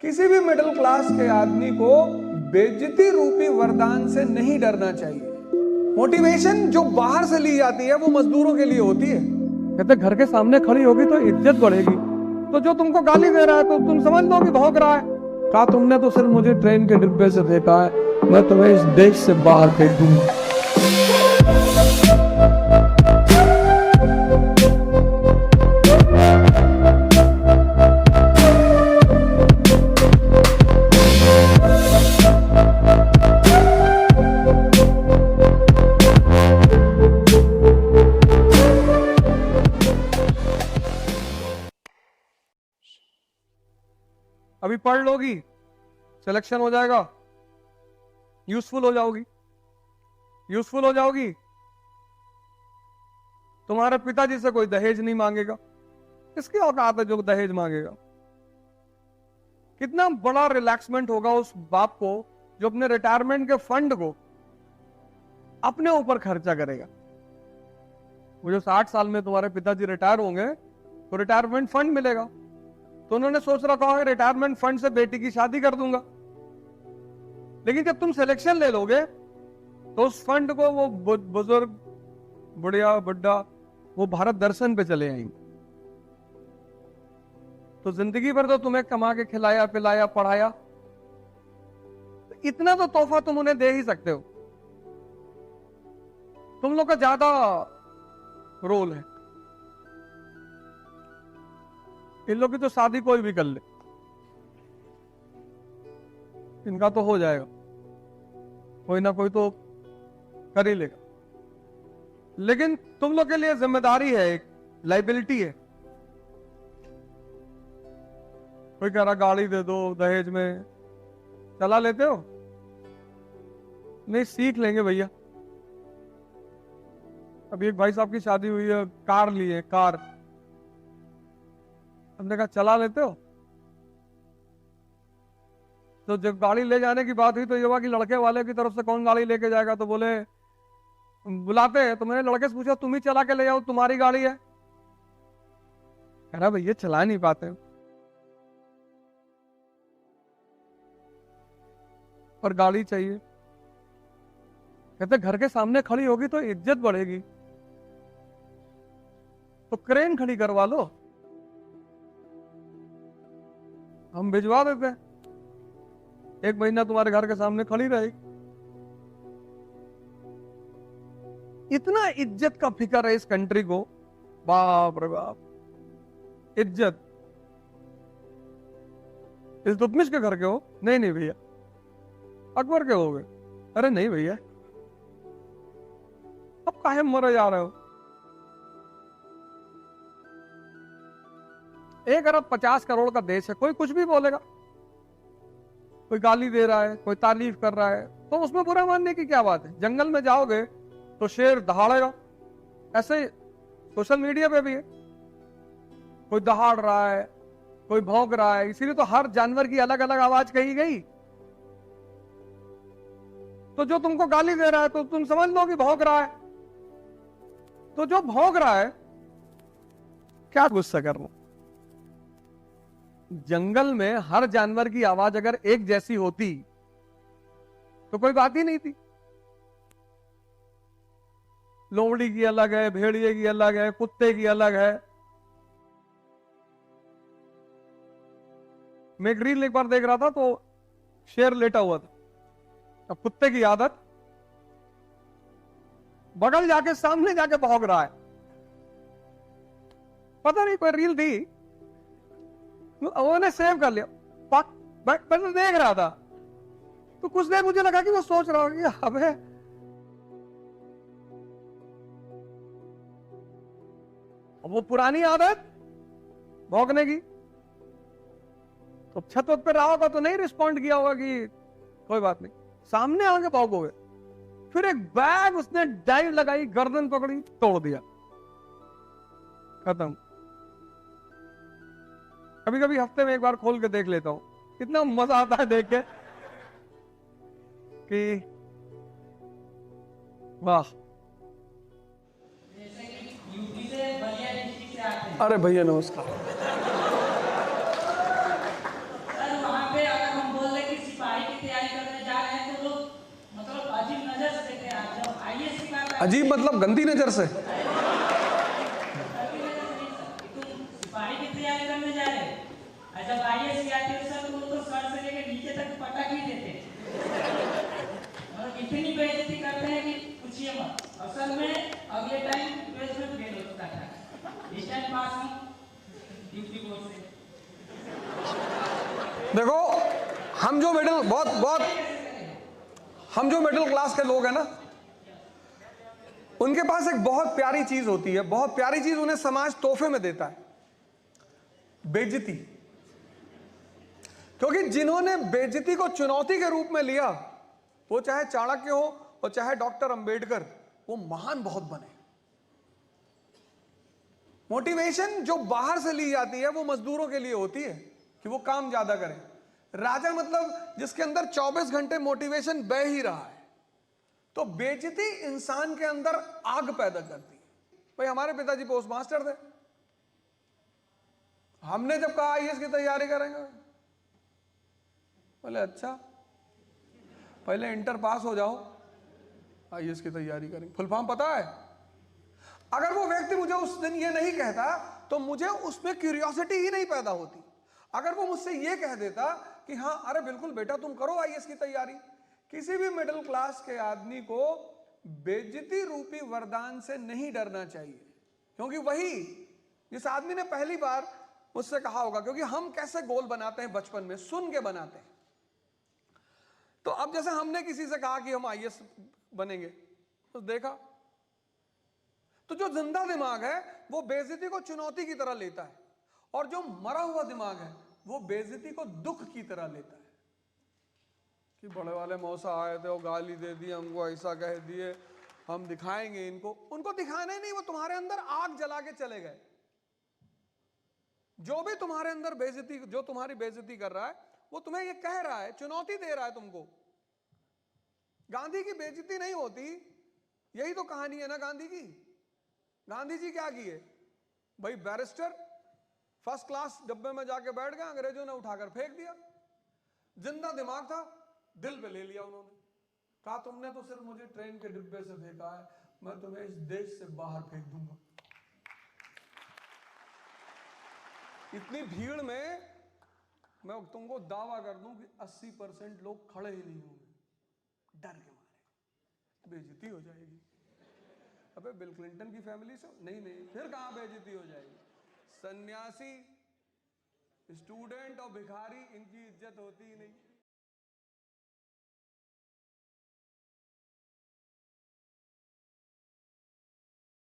किसी भी middle class के आदमी को बेइज्जती रूपी वरदान से नहीं डरना चाहिए। मोटिवेशन जो बाहर से ली जाती है वो मजदूरों के लिए होती है। कहते घर के सामने खड़ी होगी तो इज्जत बढ़ेगी। तो जो तुमको गाली दे रहा है तो तुम समझ लो कि भौंक रहा है। कहा तुमने तो सिर्फ मुझे ट्रेन के डिब्बे से फेंका है, मैं तुम्हें इस देश से बाहर फेंक दूंगा। अभी पढ़ लोगी, सिलेक्शन हो जाएगा, यूजफुल हो जाओगी, यूजफुल हो जाओगी। तुम्हारे पिताजी से कोई दहेज नहीं मांगेगा। किसकी औकात है जो दहेज मांगेगा? कितना बड़ा रिलैक्समेंट होगा उस बाप को जो अपने रिटायरमेंट के फंड को अपने ऊपर खर्चा करेगा। वो जो 60 साल में तुम्हारे पिताजी रिटायर होंगे तो रिटायरमेंट फंड मिलेगा, तो उन्होंने सोच रखा है रिटायरमेंट फंड से बेटी की शादी कर दूंगा। लेकिन जब तुम सिलेक्शन ले लोगे तो उस फंड को वो बुजुर्ग, बुढ़िया, बुड्ढा वो भारत दर्शन पे चले आएंगे। तो जिंदगी भर तो तुम्हें कमा के खिलाया, पिलाया, पढ़ाया, तो इतना तो तोहफा तुम उन्हें दे ही सकते हो। तुम लोग का ज्यादा रोल है। इन लोग की तो शादी कोई भी कर ले, इनका तो हो जाएगा, कोई ना कोई तो कर ही लेगा। लेकिन तुम लोग के लिए जिम्मेदारी है, एक लाइबिलिटी है। कोई कह रहा गाड़ी दे दो दहेज में, चला लेते हो? नहीं, सीख लेंगे भैया। अभी एक भाई साहब की शादी हुई है, कार ली है, कार। हमने कहा चला लेते हो? तो जब गाड़ी ले जाने की बात हुई तो ये हुआ कि लड़के वाले की तरफ से कौन गाड़ी लेके जाएगा, तो बोले बुलाते हैं। तो मैंने लड़के से पूछा तुम ही चला के ले जाओ, तुम्हारी गाड़ी है। कह रहा भैया चला नहीं पाते और गाड़ी चाहिए। कहते घर के सामने खड़ी होगी तो इज्जत बढ़ेगी, तो क्रेन खड़ी करवा लो, हम भिजवा देते हैं, 1 महीना तुम्हारे घर के सामने खड़ी रहेगी। इतना इज्जत का फिक्र है इस कंट्री को, बाप रे बाप। इज्जत। इल्तुतमिश के घर के हो? नहीं नहीं भैया। अकबर के हो गए? अरे नहीं भैया। अब काहे मरे जा रहे हो? 1 अरब 50 करोड़ का देश है, कोई कुछ भी बोलेगा। कोई गाली दे रहा है, कोई तारीफ कर रहा है, तो उसमें बुरा मानने की क्या बात है? जंगल में जाओगे तो शेर दहाड़ेगा। ऐसे सोशल मीडिया पे भी है, कोई दहाड़ रहा है, कोई भौंक रहा है। इसीलिए तो हर जानवर की अलग अलग आवाज कही गई। तो जो तुमको गाली दे रहा है तो तुम समझ लो कि भौंक रहा है। तो जो भौंक रहा है, क्या गुस्सा करना? जंगल में हर जानवर की आवाज अगर एक जैसी होती तो कोई बात ही नहीं थी। लोमड़ी की अलग है, भेड़िए की अलग है, कुत्ते की अलग है। मैं एक रील एक बार देख रहा था तो शेर लेटा हुआ था। अब कुत्ते की आदत, बगल जाके सामने जाके भौंक रहा है। पता नहीं कोई रील थी, उन्होंने सेव कर लिया। मैं तो देख रहा था तो कुछ देर मुझे लगा कि वो सोच रहा होगा कि अबे वो पुरानी आदत भौंकने की। तो छत पे रहा होगा तो नहीं रिस्पॉन्ड किया होगा कि कोई बात नहीं, सामने आके भौंकोगे। फिर एक बैग उसने डाइव लगाई, गर्दन पकड़ी, तोड़ दिया, खत्म। कभी कभी हफ्ते में एक बार खोल के देख लेता हूं, कितना मजा आता है देख के कि वाह। अरे भैया नमस्कार। सर वहाँ पे अजीब मतलब गंदी नजर से। सिपाही की तैयारी करने जा रहे हैं, जब आईएएस की आती है सर, तो सर से लेकर नीचे तक पटक ही देते हैं, मतलब इतनी बेइज्जती करते हैं कि पूछिए मत। असल में अगले टाइम ट्वेल्थ में फेल होता था, इस टाइम पास हूँ ड्यूटी बोर्ड से। देखो हम जो मिडिल क्लास के लोग हैं ना, उनके पास एक बहुत प्यारी चीज होती है, बहुत प्यारी चीज उन्हें समाज तोहफे में देता है, बेइज्जती। क्योंकि जिन्होंने बेइज्जती को चुनौती के रूप में लिया, वो चाहे चाणक्य हो और चाहे डॉक्टर अंबेडकर, वो महान बहुत बने। मोटिवेशन जो बाहर से ली जाती है वो मजदूरों के लिए होती है कि वो काम ज्यादा करें। राजा मतलब जिसके अंदर 24 घंटे मोटिवेशन बह ही रहा है। तो बेइज्जती इंसान के अंदर आग पैदा करती है। भाई हमारे पिताजी पोस्ट मास्टर थे, हमने जब कहा आईएएस की तैयारी करेंगे, बोले अच्छा पहले इंटर पास हो जाओ, आईएएस की तैयारी करेंगे। फुल फॉर्म पता है? अगर वो व्यक्ति मुझे उस दिन ये नहीं कहता तो मुझे उसमें क्यूरियोसिटी ही नहीं पैदा होती। अगर वो मुझसे ये कह देता कि हाँ अरे बिल्कुल बेटा तुम करो आईएएस की तैयारी, किसी भी मिडिल क्लास के आदमी को बेइज्जती रूपी वरदान से नहीं डरना चाहिए। क्योंकि वही जिस आदमी ने पहली बार मुझसे कहा होगा, क्योंकि हम कैसे गोल बनाते हैं बचपन में, सुन के बनाते हैं। तो अब जैसे हमने किसी से कहा कि हम आईएएस बनेंगे, तो देखा, तो जो जिंदा दिमाग है वो बेइज्जती को चुनौती की तरह लेता है, और जो मरा हुआ दिमाग है वो बेइज्जती को दुख की तरह लेता है। कि बड़े वाले मौसा आए थे, वो गाली दे दी, हमको ऐसा कह दिए, हम दिखाएंगे इनको। उनको दिखाना ही नहीं, वो तुम्हारे अंदर आग जला के चले गए। जो भी तुम्हारे अंदर बेइज्जती, जो तुम्हारी बेइज्जती कर रहा है, वो तुम्हें ये कह रहा है, चुनौती दे रहा है तुमको। गांधी की बेइज्जती नहीं होती, यही तो कहानी है ना गांधी की। गांधी जी क्या किए भाई? बैरिस्टर फर्स्ट क्लास डब्बे में जाके बैठ गए, अंग्रेजों ने उठाकर फेंक दिया। जिंदा दिमाग था, दिल पे ले लिया उन्होंने। कहा तुमने तो सिर्फ मुझे ट्रेन के डिब्बे से फेंका है, मैं तुम्हें इस देश से बाहर फेंक दूंगा। इतनी भीड़ में मैं तुमको दावा कर दूं कि 80% लोग खड़े ही नहीं होंगे, डर के मारे। बेइज्जती हो जाएगी। अबे बिल क्लिंटन की फैमिली से नहीं, फिर कहां बेइज्जती हो जाएगी? सन्यासी, स्टूडेंट और भिखारी, इनकी इज्जत होती ही नहीं।